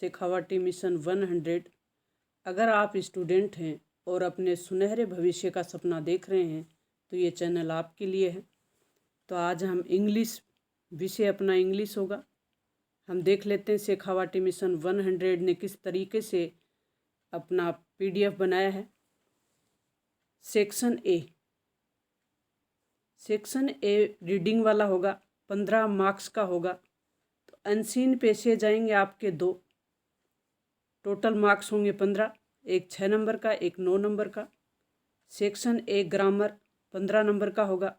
Shekhawati mission 100। अगर आप student हैं और अपने सुनहरे भविष्य का सपना देख रहे हैं तो ये चैनल आपके लिए है। तो आज हम इंग्लिश विषय अपना इंग्लिश होगा। हम देख लेते हैं शेखावाटी मिशन 100 ने किस तरीके से अपना PDF बनाया है। सेक्शन ए रीडिंग वाला होगा, 15 मार्क्स का होगा। तो अनसीन पैसेज आएंगे आपके 2, टोटल मार्क्स होंगे 15, एक 6 नंबर का, एक 9 नंबर का। सेक्शन ए ग्रामर 15 नंबर का होगा।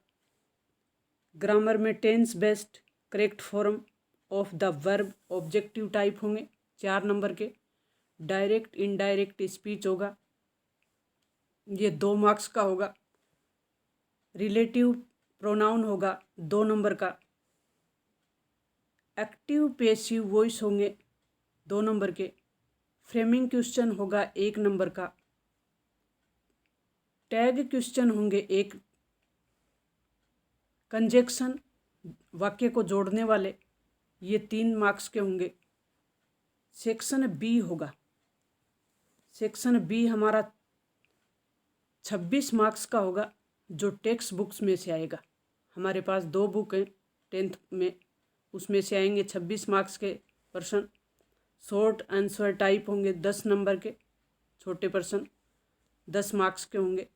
ग्रामर में tense based correct form of the verb objective type होंगे 4 नंबर के। डायरेक्ट इनडायरेक्ट स्पीच होगा, ये 2 मार्क्स का होगा। रिलेटिव प्रोनाउन होगा 2 नंबर का। एक्टिव पैसिव वॉइस होंगे 2 नंबर के। फ्रेमिंग क्वेश्चन होगा 1 नंबर का। टैग क्वेश्चन होंगे 1। कंजक्शन वाक्य को जोड़ने वाले, ये 3 मार्क्स के होंगे। सेक्शन बी होगा, सेक्शन बी हमारा 26 मार्क्स का होगा, जो टेक्स्ट बुक्स में से आएगा। हमारे पास 2 बुक हैं 10th में, उसमें से आएंगे 26 मार्क्स के प्रश्न। शॉर्ट आंसर टाइप होंगे 10 नंबर के छोटे प्रश्न, 10 मार्क्स के होंगे।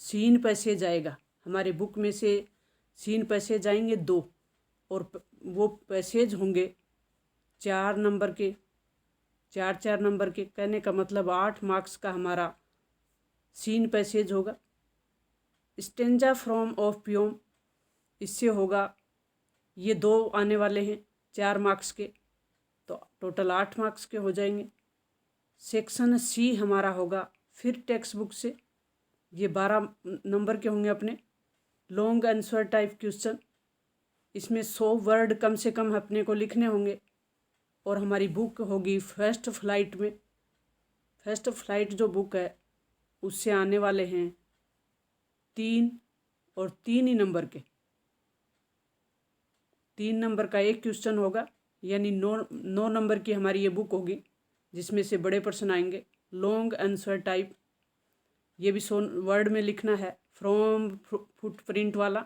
सीन पैसेज आएगा, हमारे बुक में से सीन पैसेज आएंगे 2, और वो पैसेज होंगे 4 नंबर के, 4 नंबर के। कहने का मतलब 8 मार्क्स का हमारा सीन पैसेज होगा। स्टेंजा फ्रॉम ऑफ पियोम, इससे होगा, ये 2 आने वाले हैं 4 मार्क्स के, तो टोटल 8 मार्क्स के हो जाएंगे। सेक्शन सी हमारा होगा फिर टेक्स्ट बुक से, ये 12 नंबर के होंगे अपने। लॉन्ग आंसर टाइप क्वेश्चन, इसमें 100 वर्ड कम से कम अपने को लिखने होंगे। और हमारी बुक होगी फर्स्ट फ्लाइट में। फर्स्ट फ्लाइट जो बुक है उससे आने वाले हैं 3 और 3 ही नंबर के। 3 नंबर का एक क्वेश्चन होगा, यानी 9 नंबर की हमारी ये बुक होगी, जिसमें से बड़े प्रश्न आएंगे। लॉन्ग आंसर टाइप, ये भी 100 वर्ड में लिखना है। फ्रॉम फुटप्रिंट वाला,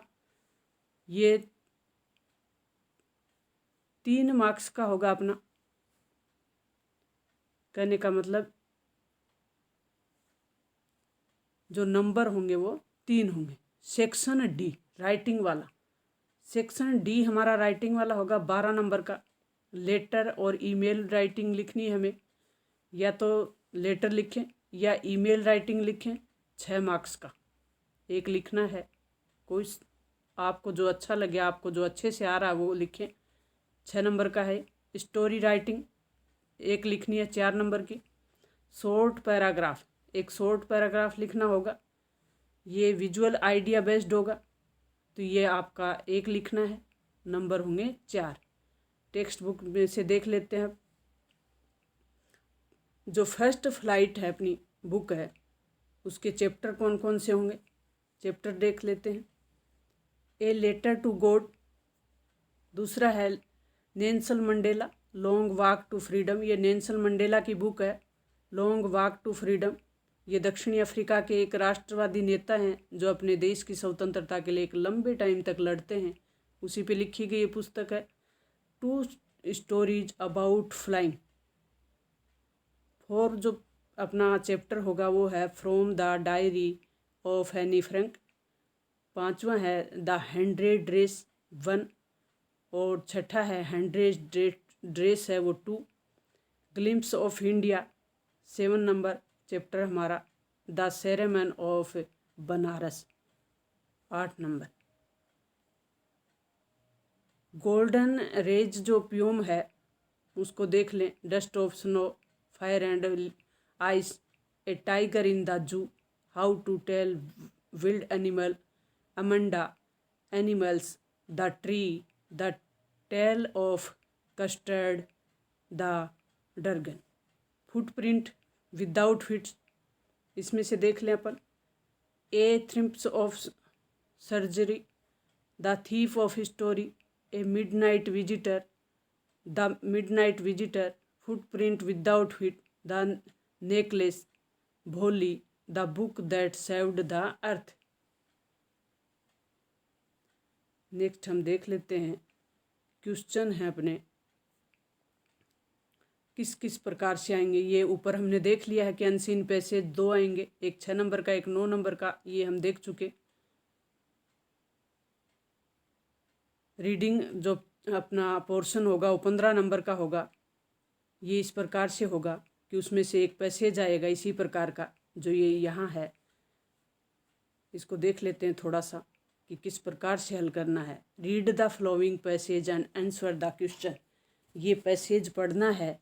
ये 3 मार्क्स का होगा अपना। कहने का मतलब जो नंबर होंगे वो 3 होंगे। सेक्शन डी राइटिंग वाला, सेक्शन डी हमारा राइटिंग वाला होगा 12 नंबर का। लेटर और ईमेल राइटिंग लिखनी है हमें, या तो लेटर लिखें या ईमेल राइटिंग लिखें। 6 मार्क्स का एक लिखना है, कोई आपको जो अच्छा लगे, आपको जो अच्छे से आ रहा है वो लिखें। 6 नंबर का है। स्टोरी राइटिंग एक लिखनी है 4 नंबर की। शॉर्ट पैराग्राफ, एक शॉर्ट पैराग्राफ लिखना होगा, ये विजुअल आइडिया बेस्ड होगा, तो ये आपका एक लिखना है, नंबर होंगे 4। टेक्स्ट बुक में से देख लेते हैं। जो फर्स्ट फ्लाइट है अपनी बुक है, उसके चैप्टर कौन कौन से होंगे, चैप्टर देख लेते हैं। ए लेटर टू गॉड, दूसरा है Nelson Mandela long walk to freedom, ये नेल्सन मंडेला की बुक है लॉन्ग वॉक टू फ्रीडम। ये दक्षिणी अफ्रीका के एक राष्ट्रवादी नेता हैं जो अपने देश की स्वतंत्रता के लिए एक लंबे टाइम तक लड़ते हैं, उसी पे लिखी गई ये पुस्तक है। 2 स्टोरीज अबाउट फ्लाइंग, 4 जो अपना चैप्टर होगा वो है from the diary of Anne Frank. 5वां है द 100 ड्रेस 1, और 6ठा है 100 ड्रेस है वो 2। Glimpses of India 7 number chapter हमारा। The sermon of Banaras 8 number. Golden rays जो पियोम है उसको देख लें। Dust of snow, fire and ice, a tiger in the zoo, how to tell wild animal, Amanda animals, the tree, the tale of custard, the dragon. Footprint without feet, इसमें से देख लें अपन। A triumph of surgery, the thief of story, a midnight visitor, the midnight visitor, footprint without feet, the necklace, Bholi, the book that saved the earth. Next हम देख लेते हैं, question है अपने किस किस प्रकार से आएंगे। ये ऊपर हमने देख लिया है कि अनसीन पैसेज दो आएंगे, एक 6 नंबर का, एक 9 नंबर का, ये हम देख चुके। रीडिंग जो अपना पोर्शन होगा वो 15 नंबर का होगा। ये इस प्रकार से होगा कि उसमें से एक पैसेज आएगा इसी प्रकार का जो ये यहाँ है। इसको देख लेते हैं थोड़ा सा कि किस प्रकार से हल करना है। Read the flowing passage and answer the question. ये पैसेज पढ़ना है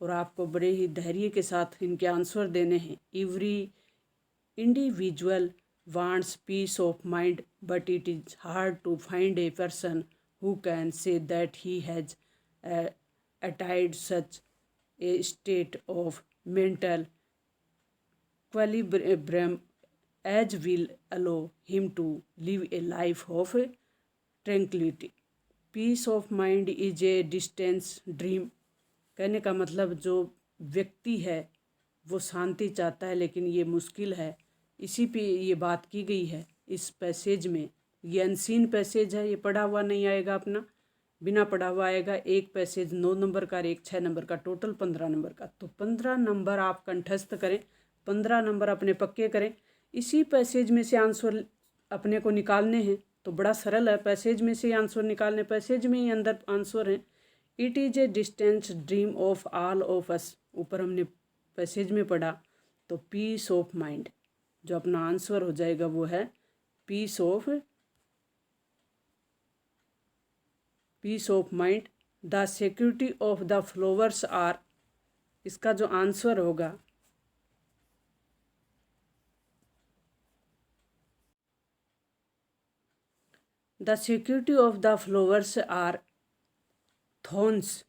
और आपको बड़े ही धैर्य के साथ इनके आंसर देने हैं। Every individual wants peace of mind but it is hard to find a person who can say that he has attained such a state of mental equilibrium as will allow him to live a life of tranquility. Peace of mind is a distant dream. कहने का मतलब जो व्यक्ति है वो शांति चाहता है लेकिन ये मुश्किल है। इसी पे ये बात की गई है इस पैसेज में। ये अनसीन पैसेज है, ये पढ़ा हुआ नहीं आएगा, अपना बिना पढ़ा हुआ आएगा। एक पैसेज 9 नंबर का और एक 6 नंबर का, टोटल 15 नंबर का। तो 15 नंबर आप कंठस्थ करें, 15 नंबर अपने पक्के करें। इसी पैसेज में से आंसर अपने को निकालने हैं तो बड़ा सरल है, पैसेज में से ही आंसर निकालने, पैसेज में ही अंदर आंसर हैं। It is a distance dream of all of us, ऊपर हमने पैसेज में पढ़ा। तो पीस ऑफ माइंड जो अपना आंसर हो जाएगा वो है peace of mind. The security of the flowers are, इसका जो आंसर होगा the security of the flowers are thorns.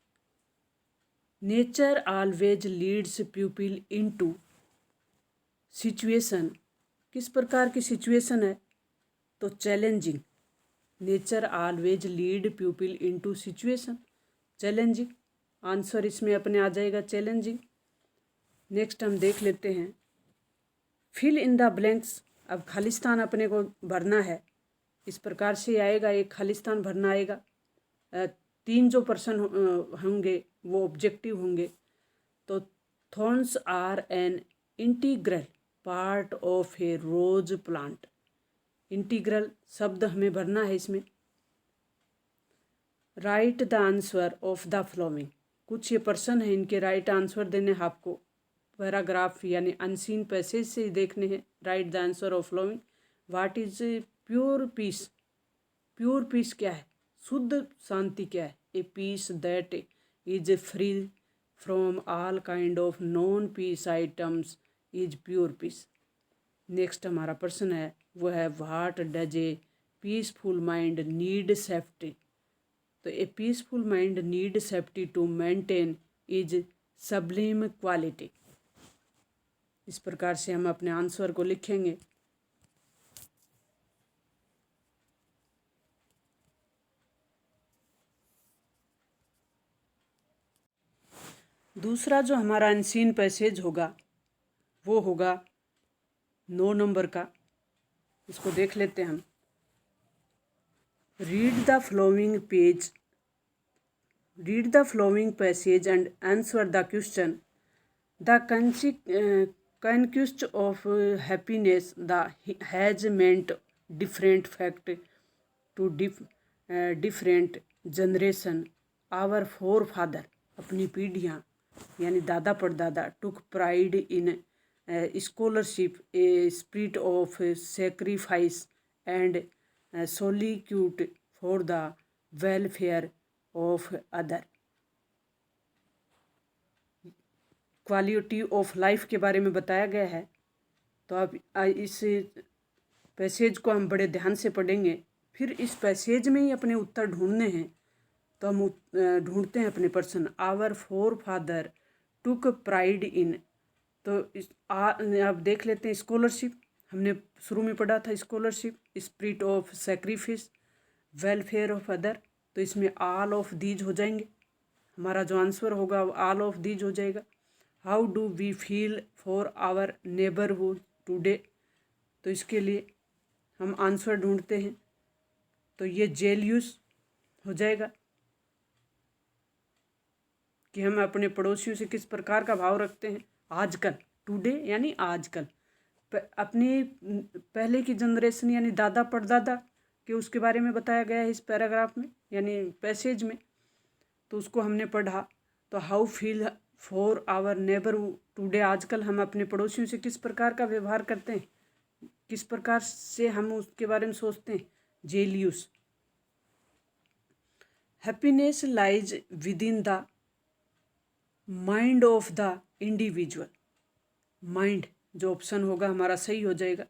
Nature always leads people into situation, किस प्रकार की सिचुएशन है तो challenging. Nature always lead people into situation challenging, answer इसमें अपने आ जाएगा चैलेंजिंग। नेक्स्ट हम देख लेते हैं फिल इन द ब्लैंक्स। अब खालिस्तान अपने को भरना है, इस प्रकार से आएगा, एक खालिस्तान भरना आएगा। 3 जो पर्सन होंगे वो ऑब्जेक्टिव होंगे। तो thorns are an integral part of a rose plant. Integral शब्द हमें भरना है इसमें। Write the answer of the following, कुछ ये पर्सन है, इनके राइट आंसर देने हैं आपको। पैराग्राफ यानी अनसीन पैसेज से देखने हैं। Write the answer of following. What is pure peace, pure peace क्या है, शुद्ध शांति क्या है। A peace that is free from all kind of non peace items is pure peace. Next हमारा प्रश्न है वो है what does a peaceful mind need safety. तो a peaceful mind need safety to maintain is sublime quality. इस प्रकार से हम अपने आंसर को लिखेंगे। दूसरा जो हमारा अनसीन पैसेज होगा वो होगा 9 नंबर का, इसको देख लेते हैं हम। Read the flowing passage and answer the question. The conquest of happiness has meant different fact to different generation. Our forefather, अपनी पीढ़ियाँ यानी दादा परदादा, took pride in scholarship, a spirit of sacrifice and solitude for the welfare of other. Quality of life के बारे में बताया गया है। तो अब इस पैसेज को हम बड़े ध्यान से पढ़ेंगे, फिर इस पैसेज में ही अपने उत्तर ढूंढने हैं। तो हम ढूंढते हैं अपने प्रश्न। Our forefather took pride in, तो अब देख लेते हैं स्कॉलरशिप, हमने शुरू में पढ़ा था scholarship, spirit of sacrifice, welfare of other, तो इसमें ऑल ऑफ दीज हो जाएंगे। हमारा जो आंसर होगा वो ऑल ऑफ दीज हो जाएगा। How do we feel for our neighbourhood today, तो इसके लिए हम आंसर ढूंढते हैं, तो ये जेलियस हो जाएगा कि हम अपने पड़ोसियों से किस प्रकार का भाव रखते हैं आजकल। टुडे यानी आजकल। अपनी पहले की जनरेशन यानी दादा परदादा के उसके बारे में बताया गया है इस पैराग्राफ में यानी पैसेज में, तो उसको हमने पढ़ा। तो how feel for our neighbour today, आजकल हम अपने पड़ोसियों से किस प्रकार का व्यवहार करते हैं, किस प्रकार से हम उसके बारे में सोचते हैं। Jealous. Happiness lies with in the mind of the individual. Mind जो ऑप्शन होगा हमारा सही हो जाएगा।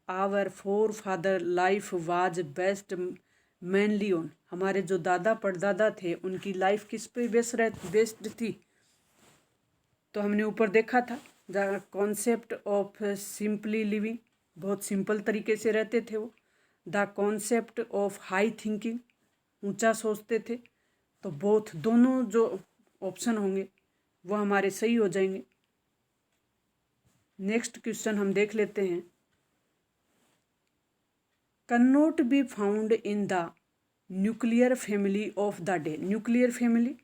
Our forefather life was based mainly on, हमारे जो दादा परदादा थे उनकी लाइफ किस पे बेस्ड थी, तो हमने ऊपर देखा था the concept of simply living, बहुत सिंपल तरीके से रहते थे वो। The concept of high thinking, ऊंचा सोचते थे। तो बोथ दोनों जो ऑप्शन होंगे वो हमारे सही हो जाएंगे। नेक्स्ट क्वेश्चन हम देख लेते हैं। Can not be found in the nuclear family of the day. Nuclear family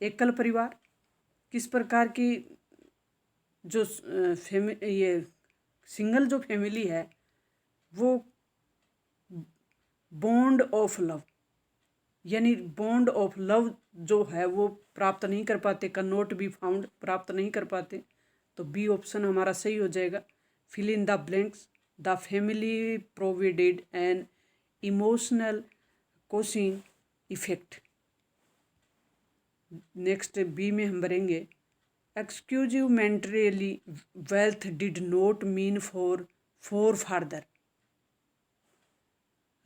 एकल परिवार, किस प्रकार की जो ये सिंगल जो फैमिली है वो बॉन्ड ऑफ लव यानी बॉन्ड ऑफ लव जो है वो प्राप्त नहीं कर पाते। कैन नॉट बी फाउंड प्राप्त नहीं कर पाते, तो बी ऑप्शन हमारा सही हो जाएगा। Fill in the blanks. The family provided an emotional cushioning effect. Next b में हम भरेंगे exclusively wealth did not mean for father.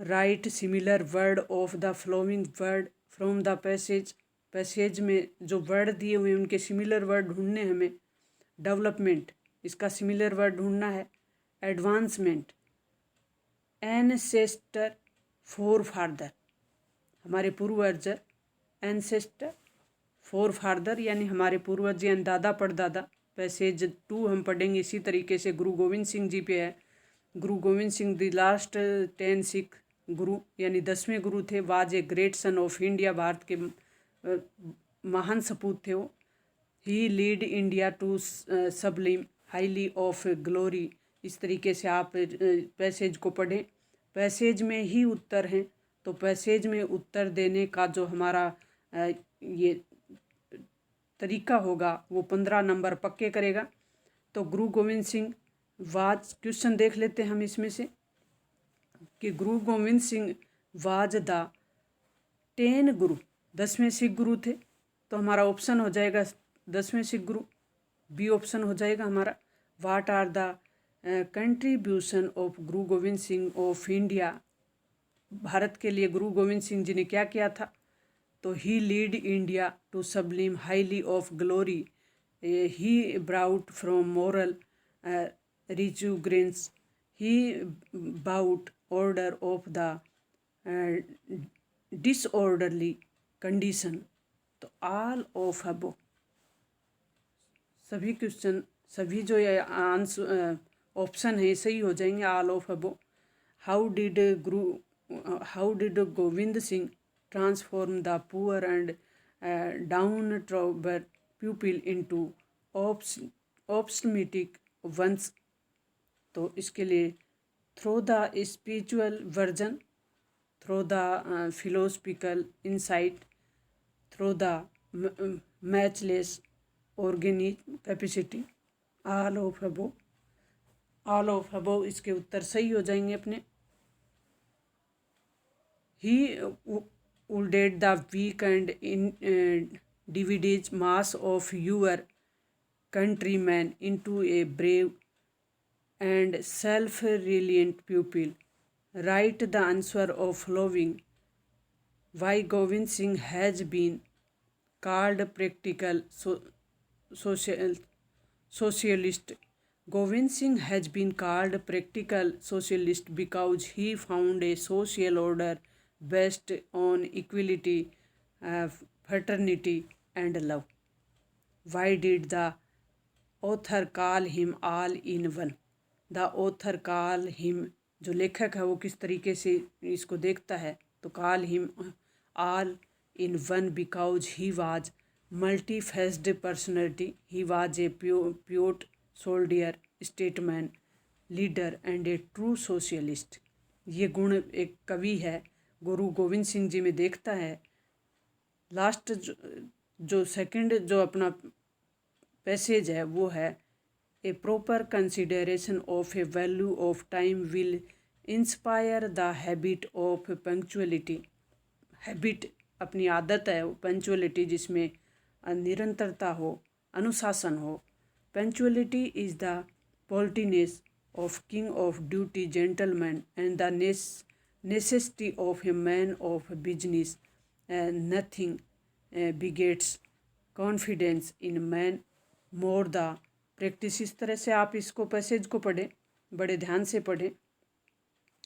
Write similar word of the following word from the passage. Passage में जो word दिए हुए हैं उनके similar word ढूंढने हमें। डेवलपमेंट, इसका सिमिलर वर्ड ढूंढना है। एडवांसमेंट, एनसेस्टर फॉर फादर, हमारे पूर्वज। एनसेस्टर फॉर फादर यानी हमारे पूर्वज यानी दादा परदादा। पैसेज 2 हम पढ़ेंगे इसी तरीके से। गुरु गोविंद सिंह जी पे है। गुरु गोविंद सिंह द लास्ट 10 सिख गुरु यानी 10वें गुरु थे। Was a great son of India, Bharat के महान सपूत थे वो। He lead India to sublime हाईली ऑफ ग्लोरी। इस तरीके से आप पैसेज को पढ़ें। पैसेज में ही उत्तर हैं, तो पैसेज में उत्तर देने का जो हमारा ये तरीका होगा वो 15 नंबर पक्के करेगा। तो गुरु गोविंद सिंह वाज, क्वेश्चन देख लेते हैं हम इसमें से कि गुरु गोविंद सिंह वाज द 10 गुरु, 10वें सिख गुरु थे। तो हमारा ऑप्शन हो जाएगा 10वें सिख गुरु, बी ऑप्शन हो जाएगा हमारा। What are the contribution of Guru Gobind Singh of India, Bharat के लिए गुरु गोविंद सिंह जी ने क्या किया था, तो he lead India to sublime हाईली of glory. He brought from moral resurgence, he brought order of the disorderly condition. तो ऑल ऑफ अबो, सभी क्वेश्चन सभी जो ये आंसर ऑप्शन है सही हो जाएंगे। All of above. How did Gobind Singh transform the poor and downtrodden people into optimistic ones. तो इसके लिए through the spiritual version, through the philosophical insight, through the matchless organic capacity. All of above, all of above इसके उत्तर सही हो जाएंगे अपने। ही wounded the weak and divided mass of your countrymen into a brave and self-reliant pupil. Write the answer of following. Why Govind Singh has been called practical socialist. Govind Singh has been called practical socialist because he found a social order based on equality, fraternity, and love. Why did the author call him all in one? The author call him, जो लेखक है वो किस तरीके से इसको देखता है, तो call him all in one because he was multifaceted personality. He was a poet, soldier, statesman, leader and A true socialist. ये गुण एक कवि है गुरु गोविंद सिंह जी में देखता है. लास्ट जो सेकंड जो अपना पैसेज है वो है a proper consideration of a value of time will inspire the habit of punctuality. Habit अपनी आदत है, पंक्चुअलिटी जिसमें निरंतरता हो, अनुशासन हो. Punctuality is the politeness of king of duty gentleman and the necessity of a man of business. Nothing begets confidence in man more the practice. इस तरह से आप इसको पैसेज को पढ़ें, बड़े ध्यान से पढ़ें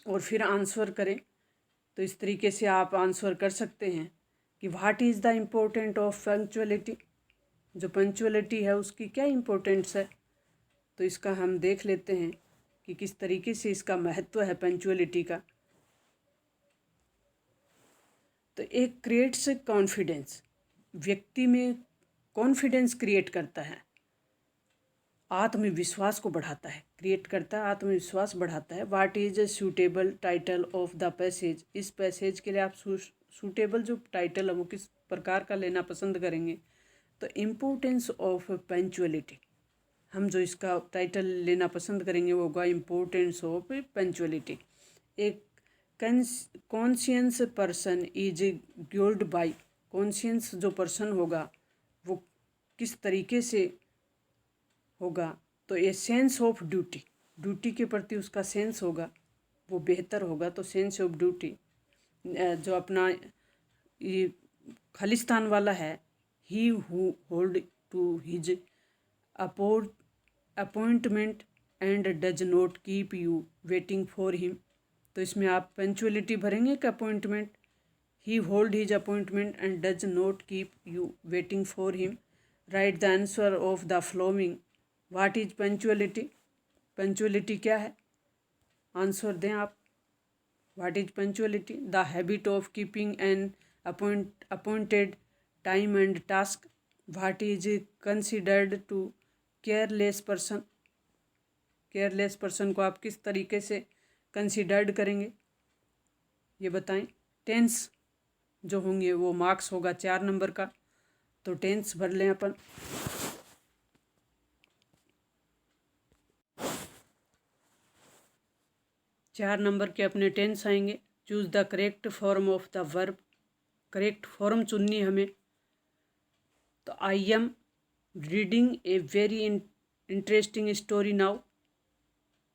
और फिर आंसर करें. तो इस तरीके से आप आंसर कर सकते हैं कि what is the important of punctuality. जो पंक्चुअलिटी है उसकी क्या इम्पोर्टेंस है, तो इसका हम देख लेते हैं कि किस तरीके से इसका महत्व है पंक्चुअलिटी का. तो एक क्रिएट्स कॉन्फिडेंस, व्यक्ति में कॉन्फिडेंस क्रिएट करता है, आत्मविश्वास को बढ़ाता है, क्रिएट करता है, आत्मविश्वास बढ़ाता है. What is a suitable title of the passage. इस पैसेज के लिए आप सूटेबल जो टाइटल है वो किस प्रकार का लेना पसंद करेंगे, तो इम्पोर्टेंस ऑफ पंक्चुअलिटी. हम जो इसका टाइटल लेना पसंद करेंगे वो होगा इम्पोर्टेंस ऑफ पंक्चुअलिटी. एक conscious person is guided by. Conscious जो पर्सन होगा वो किस तरीके से होगा, तो ये सेंस ऑफ ड्यूटी, ड्यूटी के प्रति उसका सेंस होगा वो बेहतर होगा. तो सेंस ऑफ ड्यूटी जो अपना ये खालिस्तान वाला है, he who hold to his appointment and does not keep you waiting for him. तो इसमें आप पंक्चुअलिटी भरेंगे कि appointment. He hold his appointment and does not keep you waiting for him. Write the answer of the following. What is punctuality. Punctuality क्या है, answer दें आप. What is punctuality. The habit of keeping an appointed time and task. What is considered to careless person. Careless person को आप किस तरीके से considered करेंगे ये बताएं. टेंस जो होंगे वो मार्क्स होगा 4 नंबर का, तो टेंस भर लें अपन. चार नंबर के अपने टेंस आएंगे. Choose the correct form of the verb. Correct form चुननी हमें. तो I am reading a very interesting story now.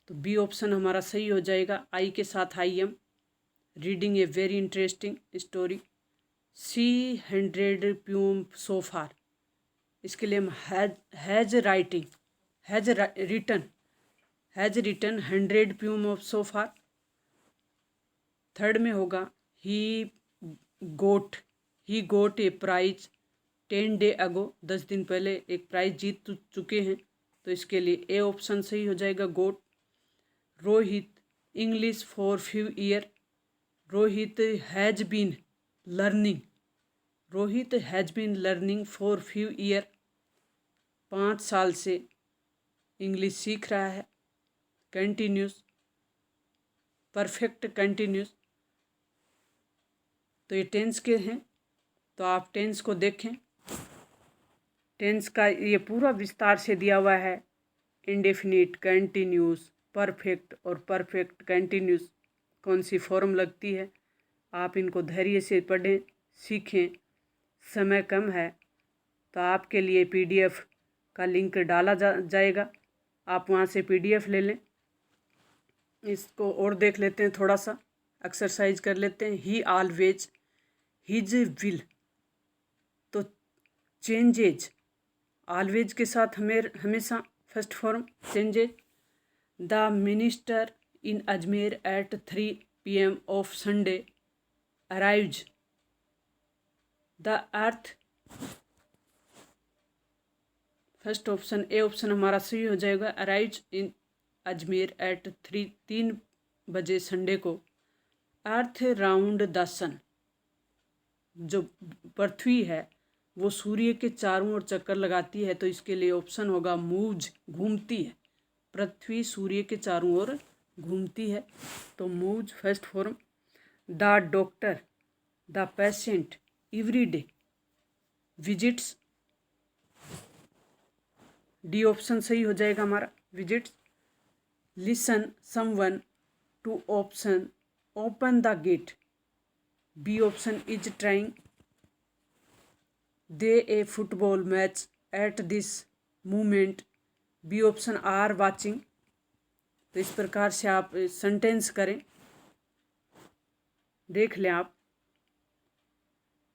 तो बी ऑप्शन हमारा सही हो जाएगा. आई के साथ I am reading a very interesting story. C 100 poems so far. इसके लिए हम has written 100 poems of so far. Third में होगा ही गोट ए प्राइज 10 डे अगो. 10 दिन पहले एक प्राइज जीत चुके हैं, तो इसके लिए ए ऑप्शन सही हो जाएगा, got. Rohit English for few year. Rohit has been learning for few year. 5 साल से इंग्लिश सीख रहा है. Continuous, perfect continuous. तो ये टेंस के हैं, तो आप टेंस को देखें. टेंस का ये पूरा विस्तार से दिया हुआ है. इंडेफिनिट, कंटिन्यूस, परफेक्ट और परफेक्ट कंटिन्यूस कौन सी फॉर्म लगती है. आप इनको धैर्य से पढ़ें, सीखें. समय कम है तो आपके लिए पीडीएफ का लिंक डाला जाएगा, आप वहाँ से पीडीएफ ले लें. इसको और देख लेते हैं, थोड़ा सा एक्सरसाइज कर लेते हैं. He always, his will. तो चेंजेज, ऑलवेज के साथ हमेशा first form changes. The minister in Ajmer at 3 PM of Sunday arrives. The earth first option A option हमारा सही हो जाएगा। अराइव्ड इन अजमेर एट 3 बजे संडे को। अर्थ राउंड द सन, जो पृथ्वी है वो सूर्य के चारों ओर चक्कर लगाती है, तो इसके लिए ऑप्शन होगा मूव्स, घूमती है। पृथ्वी सूर्य के चारों ओर घूमती है, तो moves first form. The doctor the patient every day visits, D option सही हो जाएगा हमारा, visits. Listen someone to option open the gate, B option is trying. They a football match at this moment, B option are watching. तो इस प्रकार से आप sentence करें, देख लें आप।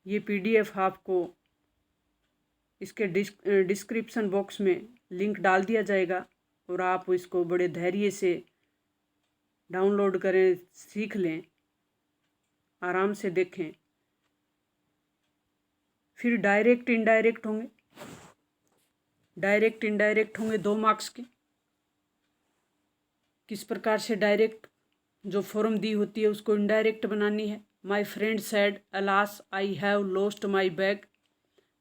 ये पीडीएफ आपको इसके डिस्क्रिप्शन बॉक्स में लिंक डाल दिया जाएगा और आप इसको बड़े धैर्य से डाउनलोड करें, सीख लें, आराम से देखें। फिर डायरेक्ट इनडायरेक्ट होंगे, डायरेक्ट इनडायरेक्ट होंगे 2 मार्क्स के। किस प्रकार से डायरेक्ट जो फॉर्म दी होती है उसको इनडायरेक्ट बनानी है। My friend said alas I have lost my bag,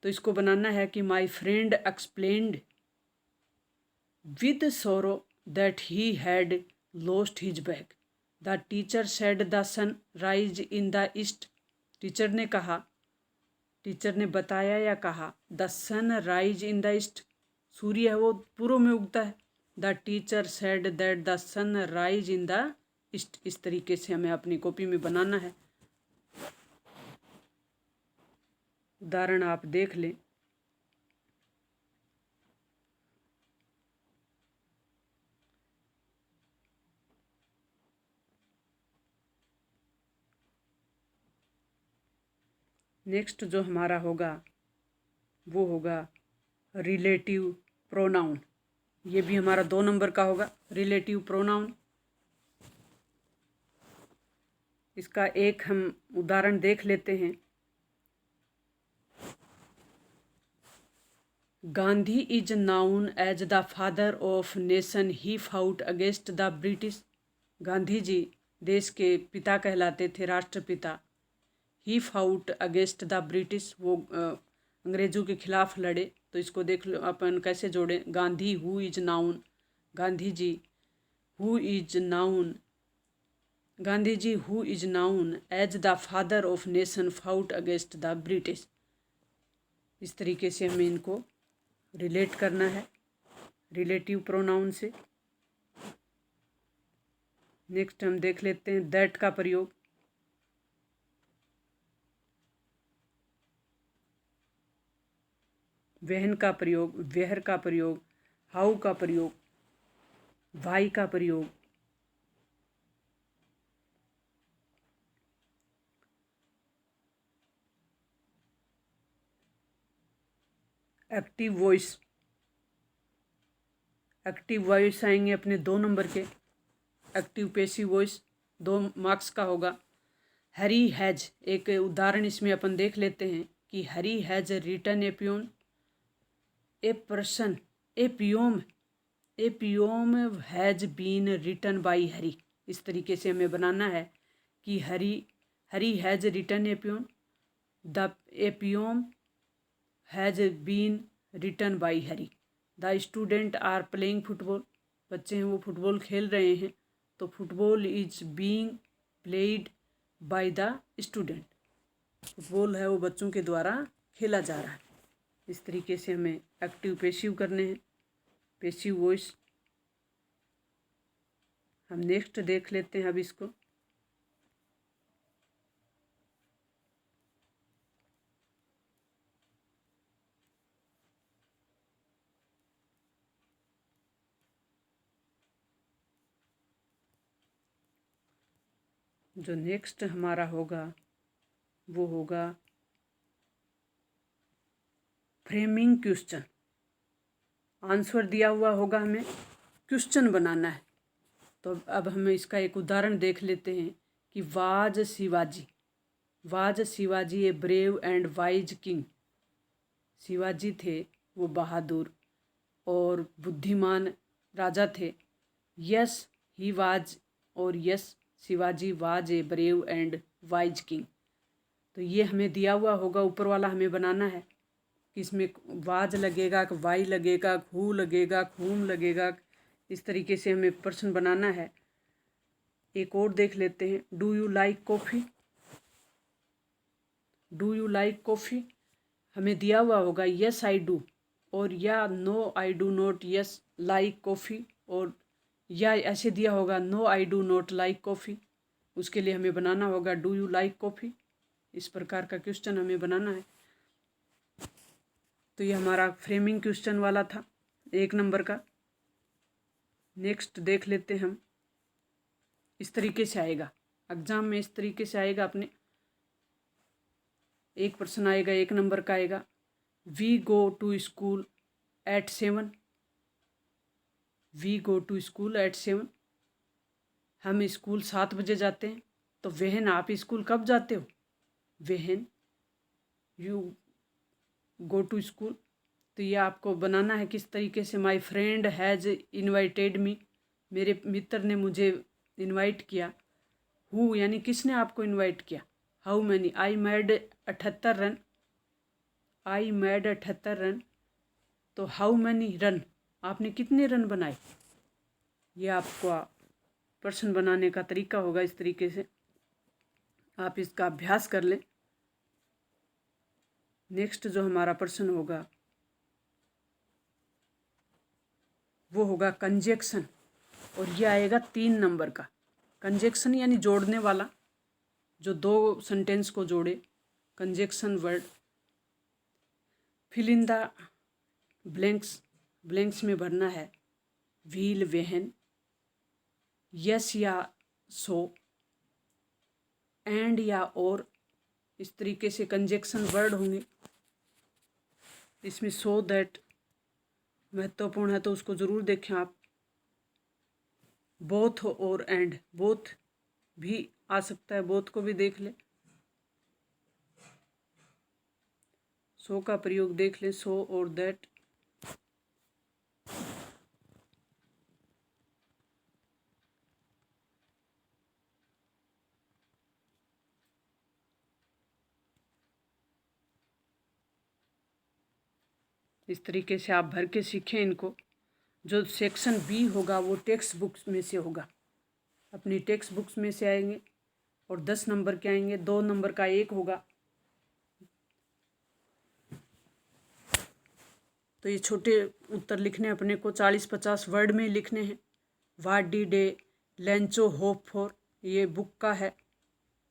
तो इसको बनाना है कि my friend explained with sorrow that he had lost his bag. The teacher said the sun rise in the east, teacher ने कहा, teacher ने बताया या कहा, the sun rise in the east, सूर्य है वो पूर्व में उगता है। The teacher said that the sun rise in the east. इस तरीके से हमें अपनी कॉपी में बनाना है। उदाहरण आप देख लें। नेक्स्ट जो हमारा होगा वो होगा रिलेटिव प्रोनाउन। ये भी हमारा 2 नंबर का होगा, रिलेटिव प्रोनाउन। इसका एक हम उदाहरण देख लेते हैं। Gandhi is known as the father of nation, he fought against the British. Gandhi ji देश के पिता कहलाते थे, राष्ट्रपिता। He fought against the British, वो अंग्रेजों के खिलाफ लड़े। तो इसको देख लो अपन कैसे जोड़ें। Gandhi who is known, Gandhi ji who is known, Gandhi ji who is known as the father of nation fought against the British. इस तरीके से हमें इनको रिलेट करना है रिलेटिव प्रोनाउन से। नेक्स्ट हम देख लेते हैं दैट का प्रयोग। वहन का प्रयोग, वेहर का प्रयोग, हाउ का प्रयोग, वाई का प्रयोग। एक्टिव वॉइस, एक्टिव वॉइस आएंगे अपने 2 नंबर के। एक्टिव पैसिव वॉइस 2 मार्क्स का होगा। हैरी हैज, एक उदाहरण इसमें अपन देख लेते हैं कि Harry has written a poem, a person, a poem has been written by Harry. इस तरीके से हमें बनाना है कि Harry has written a poem, the a poem has been written by Harry. The student are playing football, बच्चे हैं वो फुटबॉल खेल रहे हैं, तो football is being played by the student. Football है वो बच्चों के द्वारा खेला जा रहा है। इस तरीके से हमें एक्टिव पैसिव करने हैं, पैसिव वॉइस। हम नेक्स्ट देख लेते हैं अब इसको। जो नेक्स्ट हमारा होगा वो होगा फ्रेमिंग क्वेश्चन। आंसर दिया हुआ होगा, हमें क्वेश्चन बनाना है। तो अब हम इसका एक उदाहरण देख लेते हैं कि was Shivaji a brave and wise king. Shivaji थे वो बहादुर और बुद्धिमान राजा थे। यस ही वाज, और yes Shivaji was a brave and wise king. तो ये हमें दिया हुआ होगा, ऊपर वाला हमें बनाना है कि इसमें वाज लगेगा, वाई लगेगा, हु लगेगा, खून लगेगा। इस तरीके से हमें प्रश्न बनाना है। एक और देख लेते हैं। Do you like coffee? Do you like coffee हमें दिया हुआ होगा यस आई डू, और या no I do not yes like coffee, और या ऐसे दिया होगा no I do not like coffee. उसके लिए हमें बनाना होगा डू यू लाइक कॉफ़ी। इस प्रकार का क्वेश्चन हमें बनाना है। तो ये हमारा फ्रेमिंग क्वेश्चन वाला था, 1 नंबर का। नेक्स्ट देख लेते हैं हम। इस तरीके से आएगा एग्जाम में, इस तरीके से आएगा अपने। एक प्रश्न आएगा 1 नंबर का आएगा। We go to school at 7। We go to school at 7। हम स्कूल 7 बजे जाते हैं। तो वहन आप स्कूल कब जाते हो? वहन यू गो टू स्कूल। तो ये आपको बनाना है किस तरीके से। माई फ्रेंड हैज़ इन्वाइटेड मी, मेरे मित्र ने मुझे इनवाइट किया। हु यानी किसने आपको इनवाइट किया। How many, I made 78 run. I made 78 run. तो हाउ मैनी रन, आपने कितने रन बनाए। ये आपको प्रश्न बनाने का तरीका होगा। इस तरीके से आप इसका अभ्यास कर लें। नेक्स्ट जो हमारा प्रश्न होगा वो होगा कंजक्शन, और ये आएगा 3 नंबर का। कंजक्शन यानी जोड़ने वाला, जो 2 सेंटेंस को जोड़े। Conjunction word. Fill in the blanks, blanks में भरना है व्हील वहन, यस या सो, एंड या और। इस तरीके से कंजक्शन वर्ड होंगे। इसमें सो दैट महत्वपूर्ण है, तो उसको ज़रूर देखें आप। बोथ और एंड, बोथ भी आ सकता है, बोथ को भी देख लें। सो का प्रयोग देख लें, सो और दैट। इस तरीके से आप भर के सीखें इनको। जो सेक्शन बी होगा वो टेक्स्ट बुक्स में से होगा, अपनी टेक्स्ट बुक्स में से आएंगे, और 10 नंबर के आएंगे। 2 नंबर का एक होगा। तो ये छोटे उत्तर लिखने अपने को 40-50 वर्ड में लिखने हैं। What did a लैंचो hope for, ये बुक का है,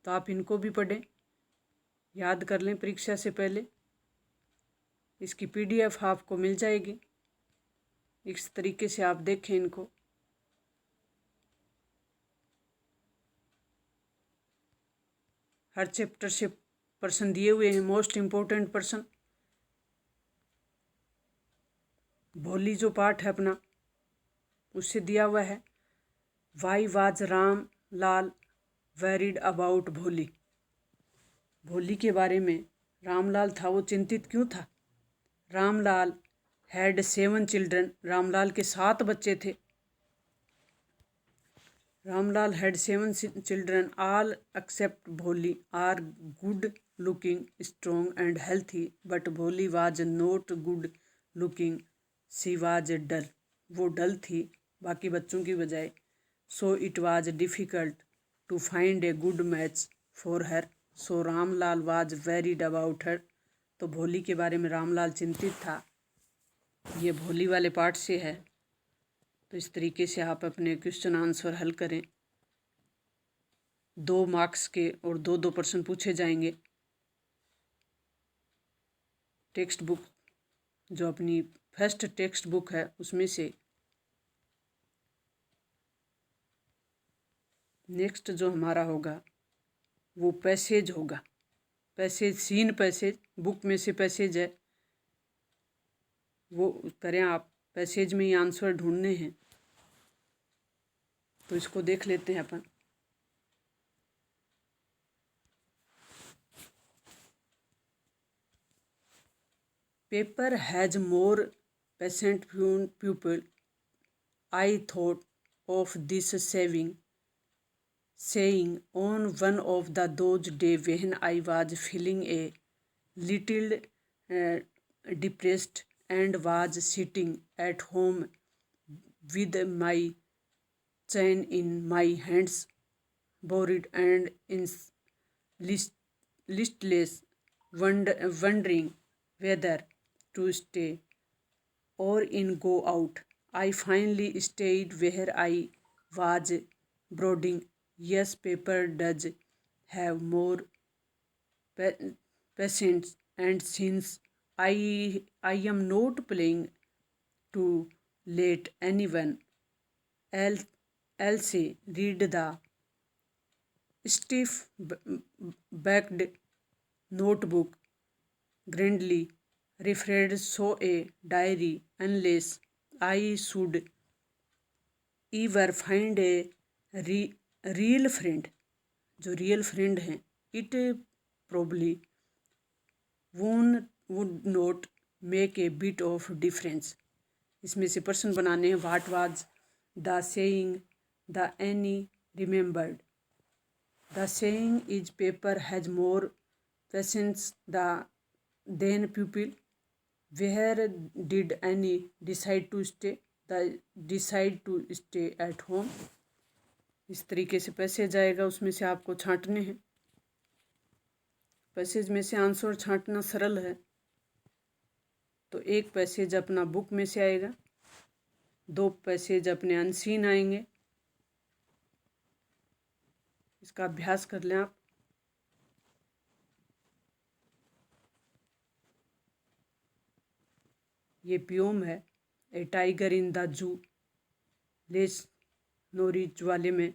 तो आप इनको भी पढ़ें, याद कर लें परीक्षा से पहले। इसकी PDF आपको मिल जाएगी। इस तरीके से आप देखें इनको। हर चैप्टर से प्रश्न दिए हुए हैं, मोस्ट इम्पोर्टेंट प्रश्न। भोली जो पाठ है अपना, उससे दिया हुआ है why was Ram Lal varied about भोली। भोली के बारे में रामलाल था वो चिंतित क्यों था। रामलाल हैड 7 चिल्ड्रन, रामलाल के 7 बच्चे थे। Ramlal had 7 children, all except Bholi are good looking, strong and healthy, but Bholi was not good looking, she was dull. वो डल थी बाकी बच्चों की बजाय। So it was difficult to find a good match for her, so Ramlal was worried about her. तो भोली के बारे में रामलाल चिंतित था। ये भोली वाले पार्ट से है। तो इस तरीके से आप अपने क्वेश्चन आंसर हल करें। 2 मार्क्स के और 2-2 प्रश्न पूछे जाएंगे। टेक्स्ट बुक जो अपनी फर्स्ट टेक्स्ट बुक है उसमें से। नेक्स्ट जो हमारा होगा वो पैसेज होगा। पैसेज, सीन पैसेज, बुक में से पैसेज है वो करें आप। पैसेज में ही आंसर ढूंढने हैं, तो इसको देख लेते हैं अपन। Paper has more peasant pupil. I thought of this saying on one of those days when I was feeling a little uh, depressed and was sitting at home with my chain in my hands, bored and list, listless, wondering whether to stay or in go out. I finally stayed where I was brooding. Yes, paper does have more patience, and since I am not playing to let anyone else read the stiff backed notebook grandly referred so a diary unless I should ever find a real friend. जो real friend हैं, it probably would not make a bit of difference. इसमें से प्रश्न बनाने हैं. What was the saying the Annie remembered? The saying is paper has more patience than pupil. Where did Annie decide to stay? Decide to stay at home. इस तरीके से passage आएगा, उसमें से आपको छांटने हैं. पैसेज में से आंसर छांटना सरल है. तो एक पैसेज अपना बुक में से आएगा, 2 पैसेज अपने अनसीन आएंगे. इसका अभ्यास कर लें आप. ये पियोम है, a tiger in the zoo, Les Norris वाले में.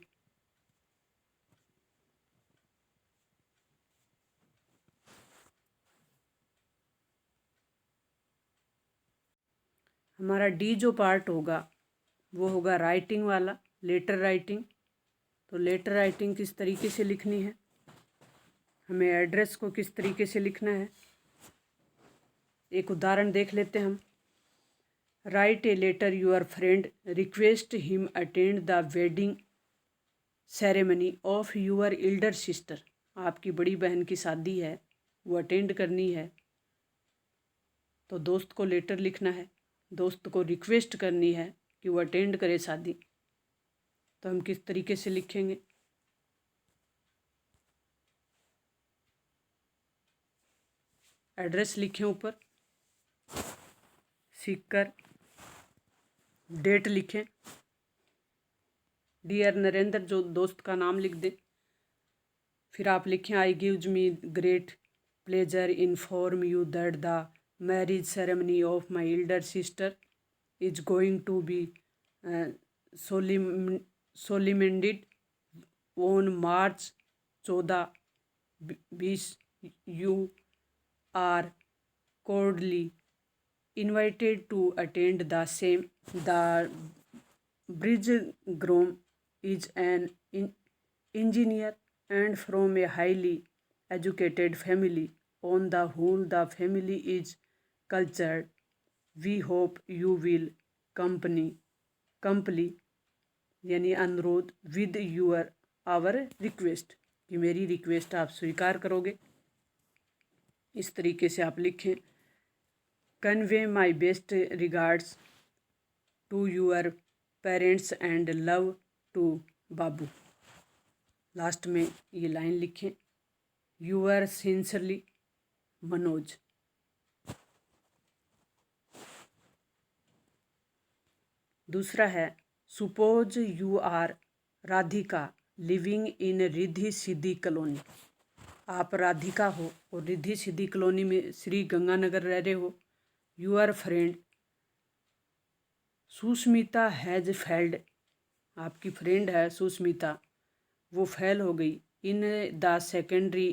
हमारा डी जो पार्ट होगा वो होगा राइटिंग वाला, लेटर राइटिंग. तो लेटर राइटिंग किस तरीके से लिखनी है, हमें एड्रेस को किस तरीके से लिखना है, एक उदाहरण देख लेते हैं हम. Write a letter your friend, request him attend the wedding ceremony of your elder sister. आपकी बड़ी बहन की शादी है, वो अटेंड करनी है, तो दोस्त को लेटर लिखना है. दोस्त को रिक्वेस्ट करनी है कि वो अटेंड करे शादी. तो हम किस तरीके से लिखेंगे, एड्रेस लिखें ऊपर, सीकर, डेट लिखें. डियर नरेंद्र, जो दोस्त का नाम लिख दें. फिर आप लिखें I gives me great pleasure inform you that the marriage ceremony of my elder sister is going to be solemnized on March 14-20. You are cordially invited to attend the same. The bridegroom is an engineer and from a highly educated family. On the whole, the family is cultured. We hope you will comply यानी अनुरोध with our request, कि मेरी request आप स्वीकार करोगे. इस तरीके से आप लिखें. Convey my best regards to your parents and love to Babu. Last में ये लाइन लिखें. Yours sincerely Manoj. दूसरा है suppose you are Radhika living in Riddhi Siddhi colony. आप राधिका हो और रिद्धि सिद्धि कॉलोनी में श्री गंगानगर रह रहे हो. Your friend Sushmita has failed. आपकी फ्रेंड है सुष्मिता, वो फेल हो गई. In the secondary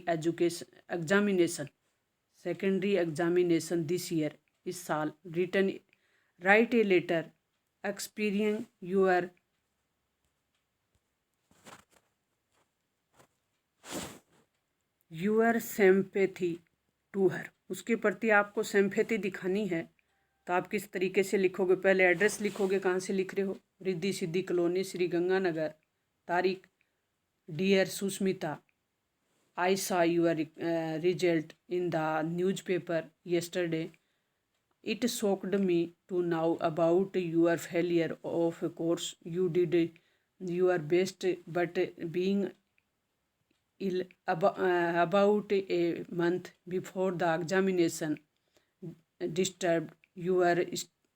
examination this year, इस साल. Return write a letter experience your sympathy to her. उसके प्रति आपको सिंपैथी दिखानी है, तो आप किस तरीके से लिखोगे? पहले एड्रेस लिखोगे, कहाँ से लिख रहे हो। रिद्धि सिद्धि कॉलोनी, श्री गंगानगर। तारीख, dear Sushmita, I saw your result in the newspaper yesterday. It shocked me to know about your failure. Of course, you did your best, but being ill about a month before the examination disturbed your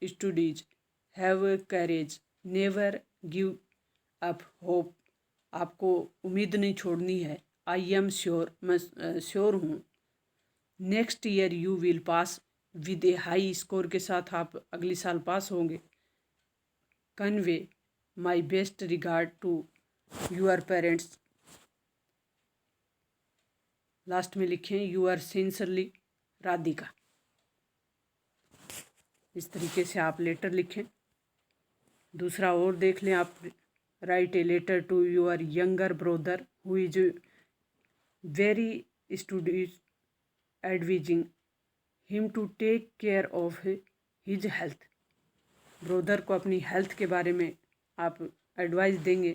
studies. Have courage. Never give up hope. आपको उम्मीद नहीं छोड़नी है। I am sure, मैं sure हूँ। Next year you will pass with a high score के साथ आप अगले साल पास होंगे। Convey my best regard to your parents. Last में लिखें यू आर सिंसरली राधिका। इस तरीके से आप लेटर लिखें। दूसरा और देख लें आप। Write a letter to your younger brother who is very studious, advising him to take care of his health. Brother को अपनी हेल्थ के बारे में आप एडवाइस देंगे,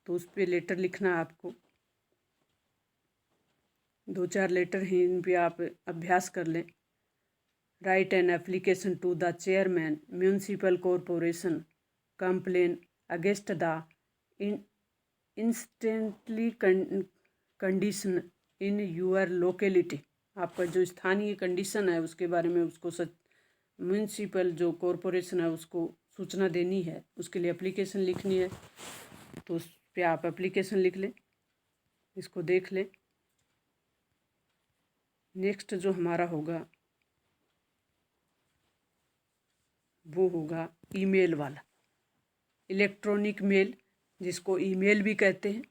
तो उस पर लेटर लिखना आपको। 2-4 लेटर हैं, इन पे आप अभ्यास कर लें। Write an application to the chairman municipal corporation, complain against the instantly condition in your locality. आपका जो स्थानीय कंडीशन है उसके बारे में उसको म्यूनसिपल जो कॉरपोरेशन है उसको सूचना देनी है। उसके लिए एप्लीकेशन लिखनी है, तो उस पर आप एप्लीकेशन लिख लें। इसको देख लें। नेक्स्ट जो हमारा होगा वो होगा ईमेल वाला। इलेक्ट्रॉनिक मेल, जिसको ईमेल भी कहते हैं,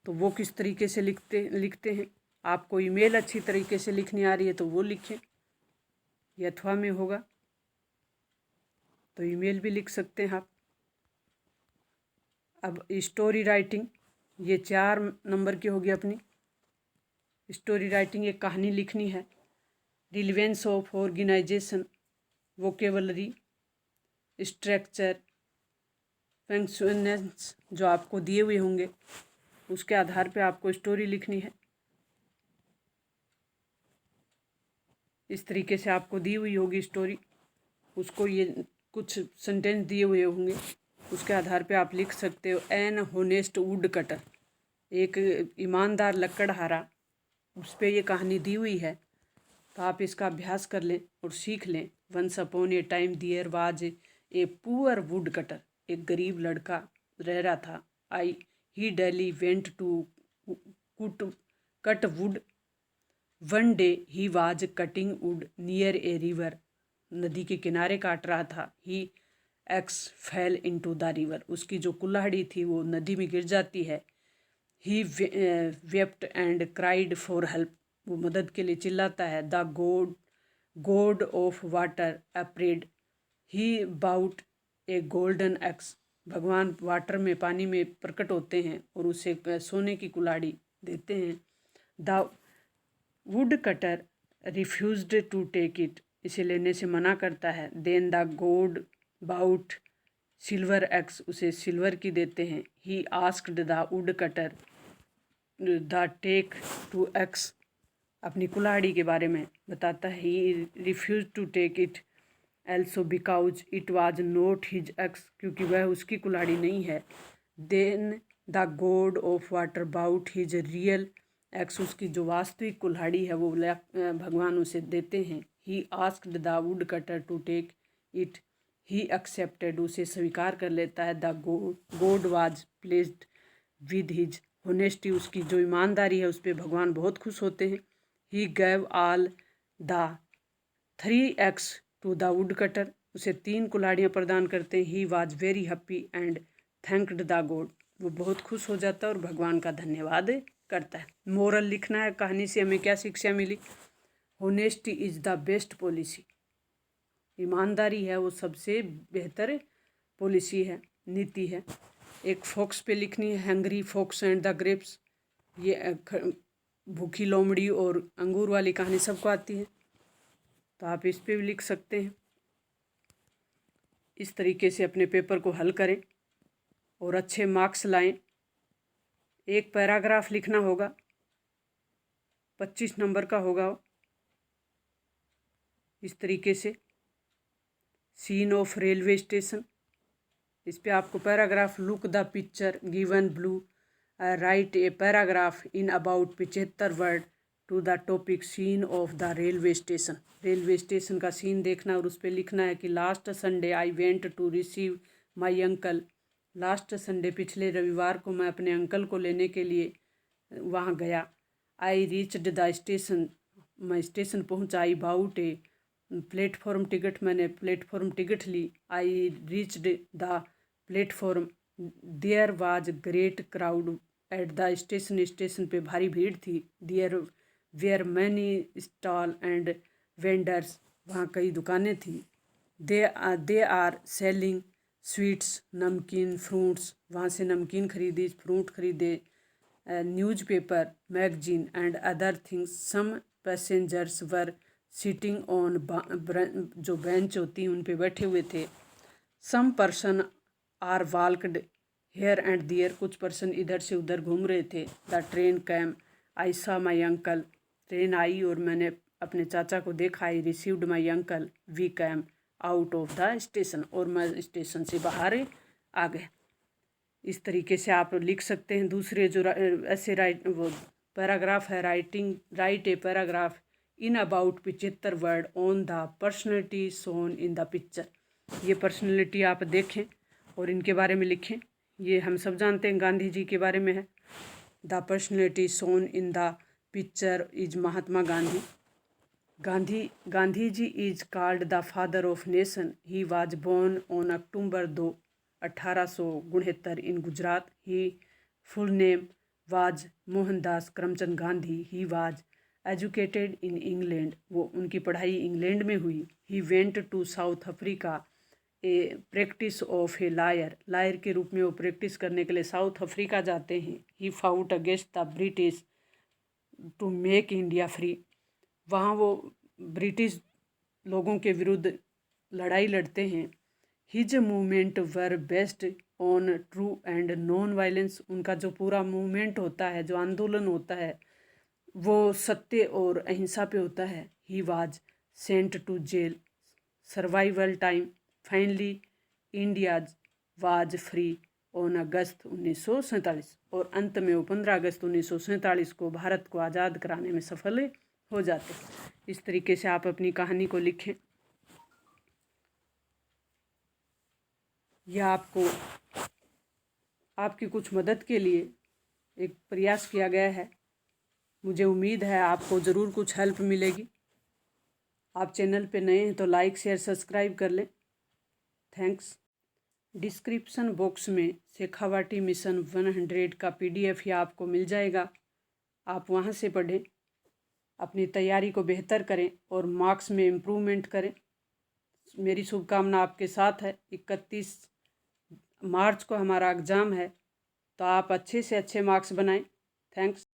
तो वो किस तरीके से लिखते हैं। आपको ईमेल अच्छी तरीके से लिखनी आ रही है तो वो लिखें। ये अथवा में होगा तो ईमेल भी लिख सकते हैं आप। अब स्टोरी राइटिंग, ये 4 नंबर की होगी अपनी स्टोरी राइटिंग। एक कहानी लिखनी है। Relevance of organisation, vocabulary, structure, functions जो आपको दिए हुए होंगे उसके आधार पे आपको स्टोरी लिखनी है। इस तरीके से आपको दी हुई होगी स्टोरी, उसको ये कुछ सेंटेंस दिए हुए होंगे, उसके आधार पे आप लिख सकते हो। एन होनेस्ट वुड कटर, एक ईमानदार लकड़हारा, उस पर ये कहानी दी हुई है, तो आप इसका अभ्यास कर लें और सीख लें। Once upon a time there was a poor woodcutter, एक गरीब लड़का रह रहा था। He daily went to cut wood. One day he was cutting wood near a river, नदी के किनारे काट रहा था। He axe fell into the river, उसकी जो कुल्हाड़ी थी वो नदी में गिर जाती है। He wept and cried for help, वो मदद के लिए चिल्लाता है। The god of water appeared he brought a golden axe, भगवान वाटर में, पानी में प्रकट होते हैं और उसे सोने की कुल्हाड़ी देते हैं। The would cutter refused to take it, इसे लेने से मना करता है। Then the god bought silver axe, उसे सिल्वर की देते हैं। He asked the would cutter the take to axe, अपनी कुल्हाड़ी के बारे में बताता है। He refuse to take it also because it was not his axe, क्योंकि वह उसकी कुल्हाड़ी नहीं है। Then the god of water bought his real x, उसकी जो वास्तविक कुल्हाड़ी है वो भगवान उसे देते हैं। He asked the would cutter to take it, he accepted, उसे स्वीकार कर लेता है। The god was placed with his honesty, उसकी जो ईमानदारी है उस पर भगवान बहुत खुश होते हैं। He gave all the 3 axe to the would cutter, उसे 3 कुल्हाड़ियाँ प्रदान करते हैं। He was very happy and thanked the god, वो बहुत खुश हो जाता है और भगवान का धन्यवाद करता है। मोरल लिखना है, कहानी से हमें क्या शिक्षा मिली। Honesty is the best policy, ईमानदारी है वो सबसे बेहतर पॉलिसी है, नीति है। एक फॉक्स पे लिखनी है, hungry fox and the grapes, ये भूखी लोमड़ी और अंगूर वाली कहानी सबको आती है। तो आप इस पे भी लिख सकते हैं। इस तरीके से अपने पेपर को हल करें और अच्छे मार्क्स लाएं। एक पैराग्राफ लिखना होगा, 25 नंबर का होगा। इस तरीके से सीन ऑफ रेलवे स्टेशन, इस पे आपको paragraph look the picture given blue, write a paragraph in about 75 word to the topic scene of the railway station. Railway station का सीन देखना और उस पर लिखना है कि last Sunday I went to receive my uncle. Last Sunday पिछले रविवार को मैं अपने अंकल को लेने के लिए वहाँ गया। आई रीच्ड द स्टेशन, मैं स्टेशन पहुँचा। I bought a platform ticket, मैंने प्लेटफॉर्म टिकट ली। I reached the platform, there was great crowd at the station, station पे भारी भीड़ थी। There were many stall and vendors, वहाँ कई दुकानें थी। They are selling sweets, namkeen, fruits, वहाँ से नमकीन खरीदी, फ्रूट खरीदे। Newspaper, magazine and other things. Some passengers were sitting on, जो बेंच होती हैं उन पे बैठे हुए थे। Some person are walked here and there, कुछ पर्सन इधर से उधर घूम रहे थे। द ट्रेन कैम, आई सा माई अंकल, ट्रेन आई और मैंने अपने चाचा को देखा। I received my uncle, we came out of the station, और मैं स्टेशन से बाहर आ गए। इस तरीके से आप लिख सकते हैं। दूसरे जो ऐसे वो पैराग्राफ है, right a paragraph in about 75 word on the personality shown in the picture. ये पर्सनैलिटी आप देखें और इनके बारे में लिखें। ये हम सब जानते हैं गांधी जी के बारे में है। The personality shown in the picture is Mahatma Gandhi. Gandhi ji is called the father of nation. He was born on October 2, 1869 in Gujarat. He full name was Mohandas Karamchand Gandhi. He was educated in England, वो उनकी पढ़ाई इंग्लैंड में हुई। He went to South Africa a practice of a lawyer के रूप में वो practice करने के लिए साउथ अफ्रीका जाते हैं। He fought against the British to make India free, वहाँ वो ब्रिटिश लोगों के विरुद्ध लड़ाई लड़ते हैं। His movement were based on true and non violence, उनका जो पूरा मूवमेंट होता है, जो आंदोलन होता है, वो सत्य और अहिंसा पे होता है। He was sent to jail, survival time, finally India was free on August 1947, और अंत में वो 15 अगस्त 1947 को भारत को आज़ाद कराने में सफल हो जाते। इस तरीके से आप अपनी कहानी को लिखें। यह आपको आपकी कुछ मदद के लिए एक प्रयास किया गया है। मुझे उम्मीद है आपको ज़रूर कुछ हेल्प मिलेगी। आप चैनल पे नए हैं तो लाइक शेयर सब्सक्राइब कर लें। थैंक्स। डिस्क्रिप्शन बॉक्स में शेखावाटी मिशन 100 का PDF या आपको मिल जाएगा। आप वहाँ से पढ़ें, अपनी तैयारी को बेहतर करें और मार्क्स में इम्प्रूवमेंट करें। मेरी शुभकामना आपके साथ है। 31 मार्च को हमारा एग्ज़ाम है, तो आप अच्छे से अच्छे मार्क्स बनाएं। थैंक्स।